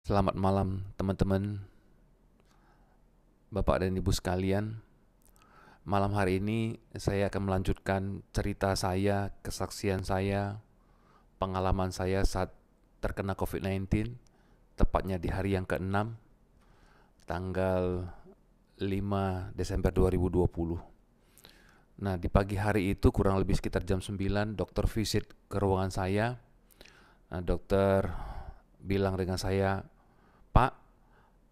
Selamat malam teman-teman, Bapak dan Ibu sekalian. Malam hari ini saya akan melanjutkan cerita saya, kesaksian saya, pengalaman saya saat terkena COVID-19, tepatnya di hari yang ke-6, tanggal 5 Desember 2020. Nah, di pagi hari itu kurang lebih sekitar jam 9, dokter visit ke ruangan saya. Nah, dokter bilang dengan saya, "Pak,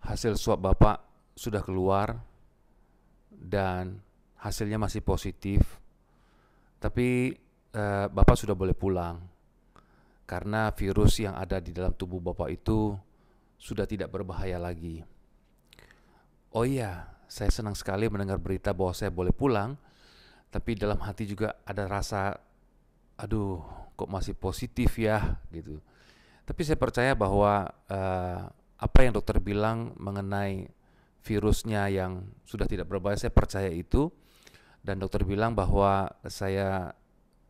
hasil swab Bapak sudah keluar dan hasilnya masih positif, tapi Bapak sudah boleh pulang karena virus yang ada di dalam tubuh Bapak itu sudah tidak berbahaya lagi." Oh iya, saya senang sekali mendengar berita bahwa saya boleh pulang, tapi dalam hati juga ada rasa, aduh, kok masih positif ya gitu. Tapi saya percaya bahwa apa yang dokter bilang mengenai virusnya yang sudah tidak berbahaya, saya percaya itu. Dan dokter bilang bahwa saya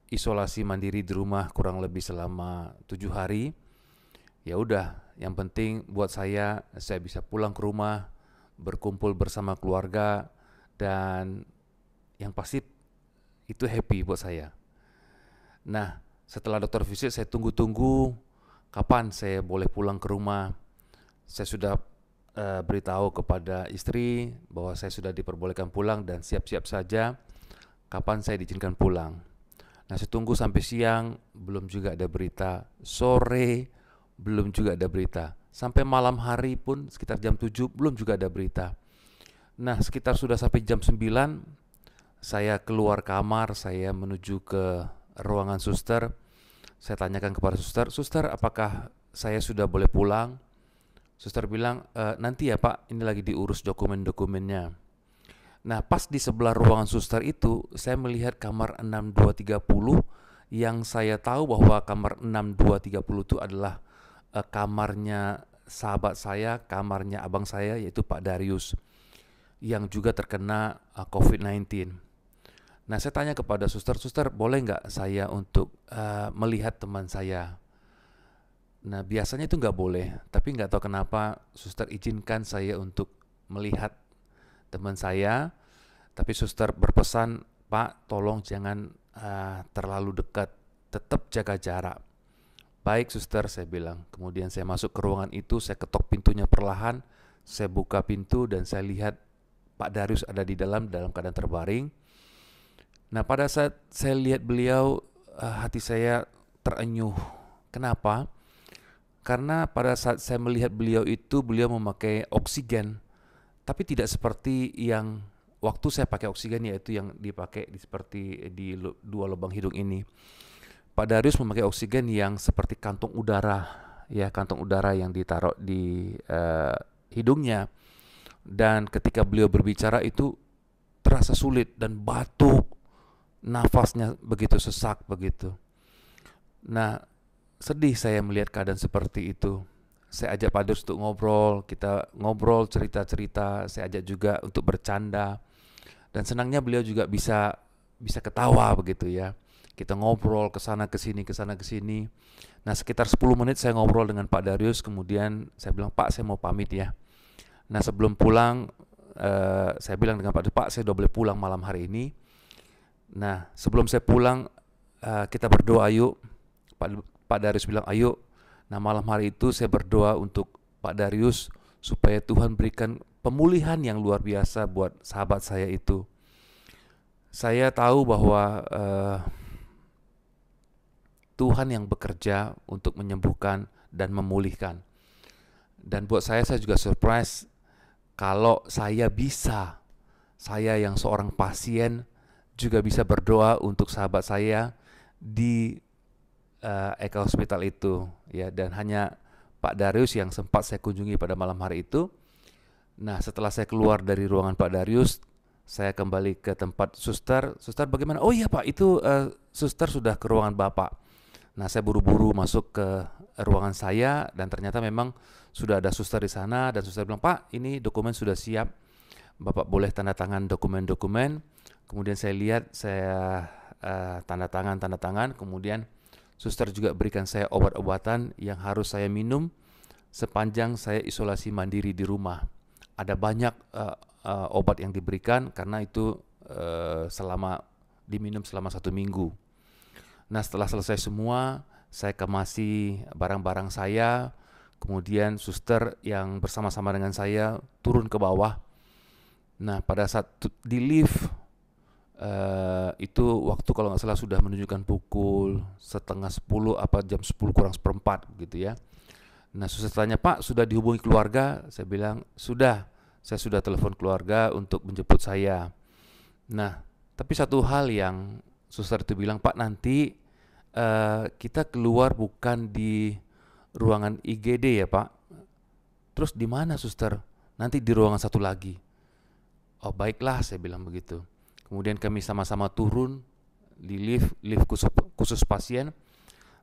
isolasi mandiri di rumah kurang lebih selama 7 hari. Ya udah, yang penting buat saya bisa pulang ke rumah, berkumpul bersama keluarga, dan yang pasti itu happy buat saya. Nah, setelah dokter visit saya tunggu-tunggu kapan saya boleh pulang ke rumah. Saya sudah beritahu kepada istri bahwa saya sudah diperbolehkan pulang dan siap-siap saja kapan saya diizinkan pulang. Nah, saya tunggu sampai siang, belum juga ada berita. Sore, belum juga ada berita. Sampai malam hari pun sekitar jam 7, belum juga ada berita. Nah, sekitar sudah sampai jam 9, saya keluar kamar, saya menuju ke ruangan suster. Saya tanyakan kepada suster, "Suster, apakah saya sudah boleh pulang?" Suster bilang, "Nanti ya Pak, ini lagi diurus dokumen-dokumennya." Nah, pas di sebelah ruangan suster itu, saya melihat kamar 6230 yang saya tahu bahwa kamar 6230 itu adalah kamarnya sahabat saya, kamarnya abang saya, yaitu Pak Darius, yang juga terkena COVID-19. Nah, saya tanya kepada suster, "Suster, boleh nggak saya untuk melihat teman saya?" Nah, biasanya itu nggak boleh, tapi nggak tahu kenapa suster izinkan saya untuk melihat teman saya. Tapi suster berpesan, "Pak, tolong jangan terlalu dekat, tetap jaga jarak." "Baik suster," saya bilang. Kemudian saya masuk ke ruangan itu, saya ketok pintunya perlahan, saya buka pintu dan saya lihat Pak Darius ada di dalam keadaan terbaring. Nah, pada saat saya lihat beliau, hati saya terenyuh. Kenapa? Karena pada saat saya melihat beliau itu, beliau memakai oksigen, tapi tidak seperti yang waktu saya pakai oksigen, yaitu yang dipakai seperti di dua lubang hidung ini. Pak Darius memakai oksigen yang seperti kantong udara, ya, kantong udara yang ditaruh di hidungnya. Dan ketika beliau berbicara itu terasa sulit dan batuk, nafasnya begitu sesak begitu. Nah, sedih saya melihat keadaan seperti itu. Saya ajak Pak Darius untuk ngobrol, kita ngobrol cerita-cerita, saya ajak juga untuk bercanda. Dan senangnya beliau juga bisa ketawa begitu ya. Kita ngobrol ke sana ke sini, ke sana ke sini. Nah, sekitar 10 menit saya ngobrol dengan Pak Darius, kemudian saya bilang, "Pak, saya mau pamit ya." Nah, sebelum pulang saya bilang dengan Pak Darius, "Pak, saya udah boleh pulang malam hari ini." Nah, sebelum saya pulang, kita berdoa yuk. Pak Darius bilang, "Ayo." Nah, malam hari itu saya berdoa untuk Pak Darius supaya Tuhan berikan pemulihan yang luar biasa buat sahabat saya itu. Saya tahu bahwa Tuhan yang bekerja untuk menyembuhkan dan memulihkan. Dan buat saya juga surprise kalau saya yang seorang pasien juga bisa berdoa untuk sahabat saya di Eka Hospital itu, ya. Dan hanya Pak Darius yang sempat saya kunjungi pada malam hari itu. Nah, setelah saya keluar dari ruangan Pak Darius, saya kembali ke tempat suster. "Suster, bagaimana?" "Oh iya Pak, itu suster sudah ke ruangan Bapak." Nah, saya buru-buru masuk ke ruangan saya dan ternyata memang sudah ada suster di sana. Dan suster bilang, "Pak, ini dokumen sudah siap, Bapak boleh tanda tangan dokumen-dokumen." Kemudian saya lihat, saya tanda tangan. Kemudian suster juga berikan saya obat-obatan yang harus saya minum sepanjang saya isolasi mandiri di rumah. Ada banyak obat yang diberikan karena itu diminum selama 1 minggu. Nah, setelah selesai semua, saya kemasi barang-barang saya, kemudian suster yang bersama-sama dengan saya turun ke bawah. Nah, pada saat di lift, itu waktu kalau nggak salah sudah menunjukkan pukul 9:30 apa jam 10 kurang seperempat gitu ya. Nah, suster tanya, "Pak, sudah dihubungi keluarga?" Saya bilang, "Sudah, saya sudah telepon keluarga untuk menjemput saya." Nah, tapi satu hal yang suster itu bilang, "Pak, nanti kita keluar bukan di ruangan IGD ya, Pak." "Terus di mana, suster?" "Nanti di ruangan satu lagi." "Oh, baiklah," saya bilang begitu. Kemudian kami sama-sama turun di lift khusus pasien.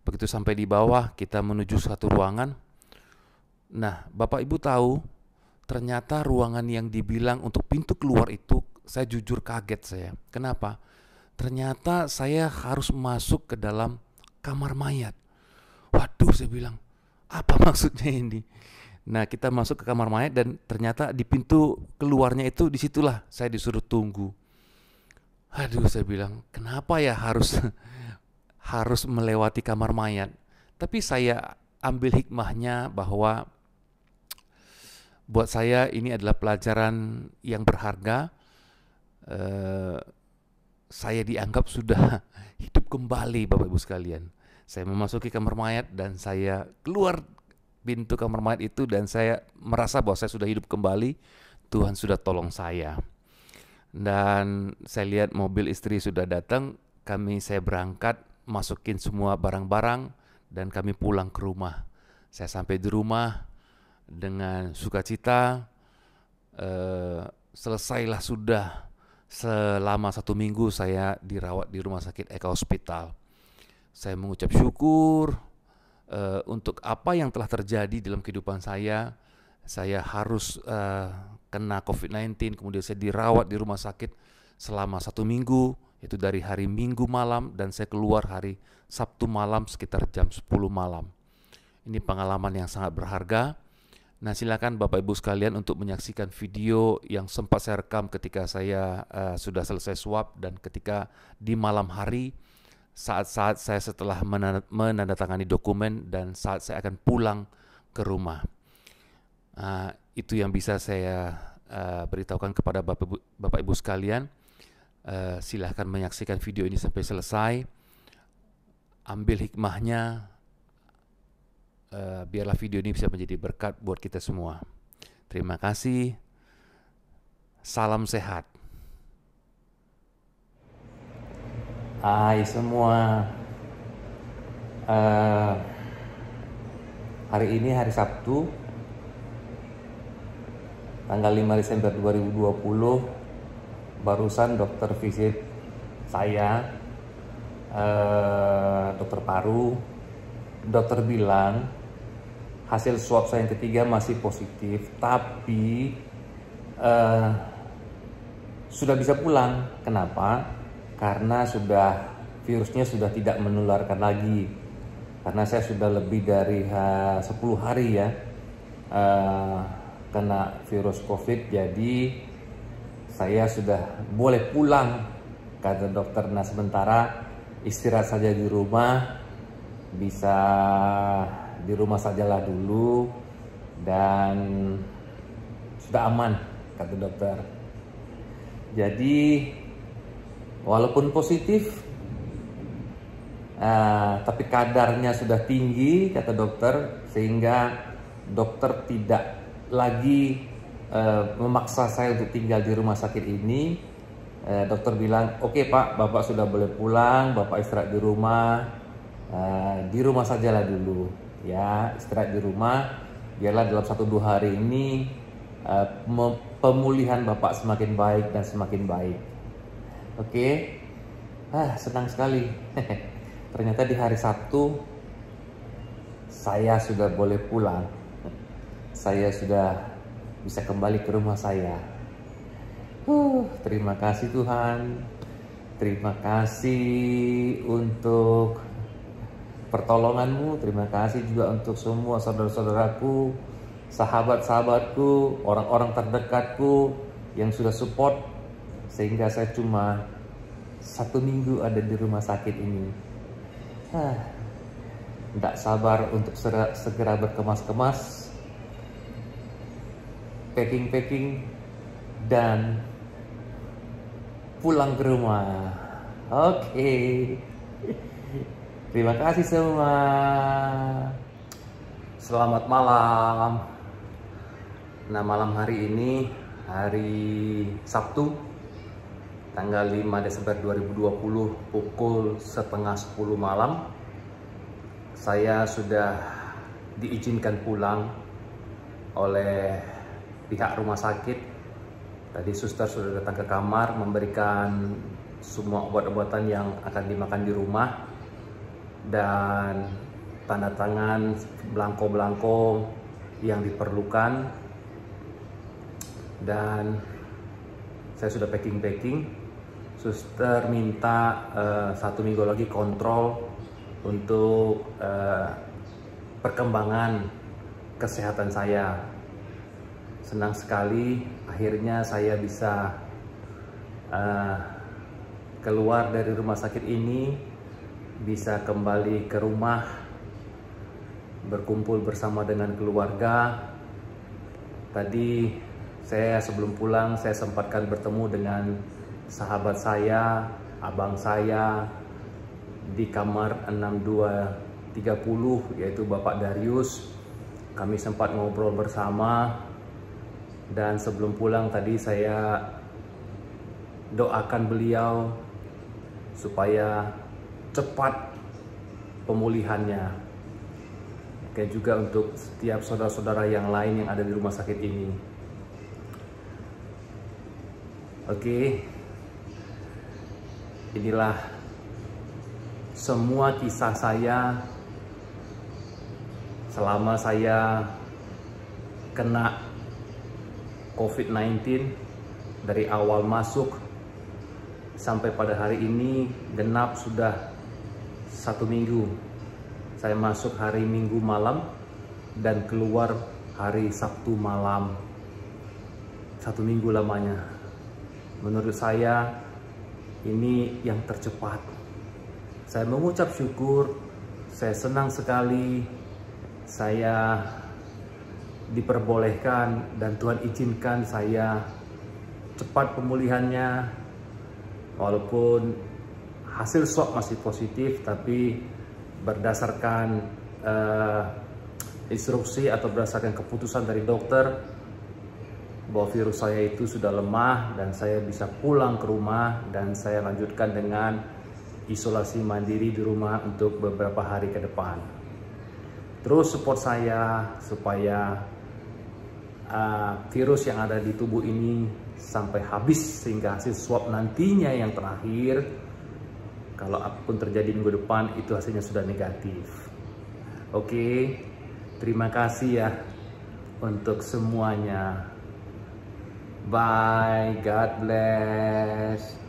Begitu sampai di bawah, kita menuju satu ruangan. Nah, Bapak Ibu tahu, ternyata ruangan yang dibilang untuk pintu keluar itu, saya jujur kaget saya. Kenapa? Ternyata saya harus masuk ke dalam kamar mayat. Waduh, saya bilang, apa maksudnya ini? Nah, kita masuk ke kamar mayat dan ternyata di pintu keluarnya itu disitulah saya disuruh tunggu. Aduh, saya bilang, kenapa ya harus melewati kamar mayat? Tapi saya ambil hikmahnya bahwa buat saya ini adalah pelajaran yang berharga. Saya dianggap sudah hidup kembali, Bapak Ibu sekalian. Saya memasuki kamar mayat dan saya keluar pintu kamar mayat itu dan saya merasa bahwa saya sudah hidup kembali. Tuhan sudah tolong saya. Dan saya lihat mobil istri sudah datang, saya berangkat, masukin semua barang-barang dan kami pulang ke rumah. Saya sampai di rumah dengan sukacita. Selesailah sudah. Selama 1 minggu saya dirawat di rumah sakit Eka Hospital. Saya mengucap syukur untuk apa yang telah terjadi dalam kehidupan saya. Saya harus kena COVID-19, kemudian saya dirawat di rumah sakit selama 1 minggu, itu dari hari Minggu malam dan saya keluar hari Sabtu malam sekitar jam 10 malam. Ini pengalaman yang sangat berharga. Nah, silakan Bapak Ibu sekalian untuk menyaksikan video yang sempat saya rekam ketika saya sudah selesai swab dan ketika di malam hari, saat-saat saya setelah menandatangani dokumen dan saat saya akan pulang ke rumah. Itu yang bisa saya beritahukan kepada Bapak Ibu sekalian. Silahkan menyaksikan video ini sampai selesai. Ambil hikmahnya. Biarlah video ini bisa menjadi berkat buat kita semua. Terima kasih. Salam sehat. Hai semua. Hari ini hari Sabtu, tanggal 5 Desember 2020. Barusan dokter visit saya, dokter paru. Dokter bilang hasil swab saya yang ketiga masih positif, tapi sudah bisa pulang. Kenapa? Karena virusnya sudah tidak menularkan lagi. Karena saya sudah lebih dari 10 hari ya kena virus COVID, jadi saya sudah boleh pulang, kata dokter. Nah, sementara istirahat saja di rumah, bisa di rumah sajalah dulu dan sudah aman, kata dokter. Jadi walaupun positif, tapi kadarnya sudah tinggi, kata dokter, sehingga dokter tidak lagi memaksa saya untuk tinggal di rumah sakit ini. Dokter bilang, "Oke Pak, Bapak sudah boleh pulang, Bapak istirahat di rumah sajalah dulu ya, istirahat di rumah, biarlah dalam 1-2 hari ini pemulihan Bapak semakin baik dan semakin baik." Oke. Senang sekali. Ternyata di hari Sabtu saya sudah boleh pulang. Saya sudah bisa kembali ke rumah saya. Terima kasih Tuhan. Terima kasih untuk pertolonganmu, terima kasih juga untuk semua saudara-saudaraku, sahabat-sahabatku, orang-orang terdekatku yang sudah support sehingga saya cuma 1 minggu ada di rumah sakit ini. Tidak sabar untuk segera berkemas-kemas, packing-packing, dan pulang ke rumah. Oke. Terima kasih semua. Selamat malam. Nah, malam hari ini, hari Sabtu, tanggal 5 Desember 2020, pukul 9:30 malam, saya sudah diizinkan pulang oleh pihak rumah sakit. Tadi suster sudah datang ke kamar memberikan semua obat-obatan yang akan dimakan di rumah dan tanda tangan belangko-belangko yang diperlukan, dan saya sudah packing. Suster minta 1 minggu lagi kontrol untuk perkembangan kesehatan saya. Senang sekali akhirnya saya bisa keluar dari rumah sakit ini, bisa kembali ke rumah, berkumpul bersama dengan keluarga. Tadi saya sebelum pulang saya sempatkan bertemu dengan sahabat saya, abang saya di kamar 6230, yaitu Bapak Darius. Kami sempat ngobrol bersama, dan sebelum pulang tadi saya doakan beliau supaya cepat pemulihannya. Oke, juga untuk setiap saudara-saudara yang lain yang ada di rumah sakit ini. Oke, inilah semua kisah saya selama saya kena COVID-19 dari awal masuk sampai pada hari ini genap sudah 1 minggu. Saya masuk hari Minggu malam dan keluar hari Sabtu malam. 1 minggu lamanya. Menurut saya ini yang tercepat. Saya mengucap syukur, saya senang sekali saya diperbolehkan dan Tuhan izinkan saya cepat pemulihannya. Walaupun hasil swab masih positif, tapi berdasarkan instruksi atau berdasarkan keputusan dari dokter bahwa virus saya itu sudah lemah dan saya bisa pulang ke rumah, dan saya lanjutkan dengan isolasi mandiri di rumah untuk beberapa hari ke depan. Terus support saya supaya virus yang ada di tubuh ini sampai habis, sehingga hasil swab nantinya yang terakhir, kalau apapun terjadi minggu depan, itu hasilnya sudah negatif. Oke, terima kasih ya untuk semuanya. Bye, God bless.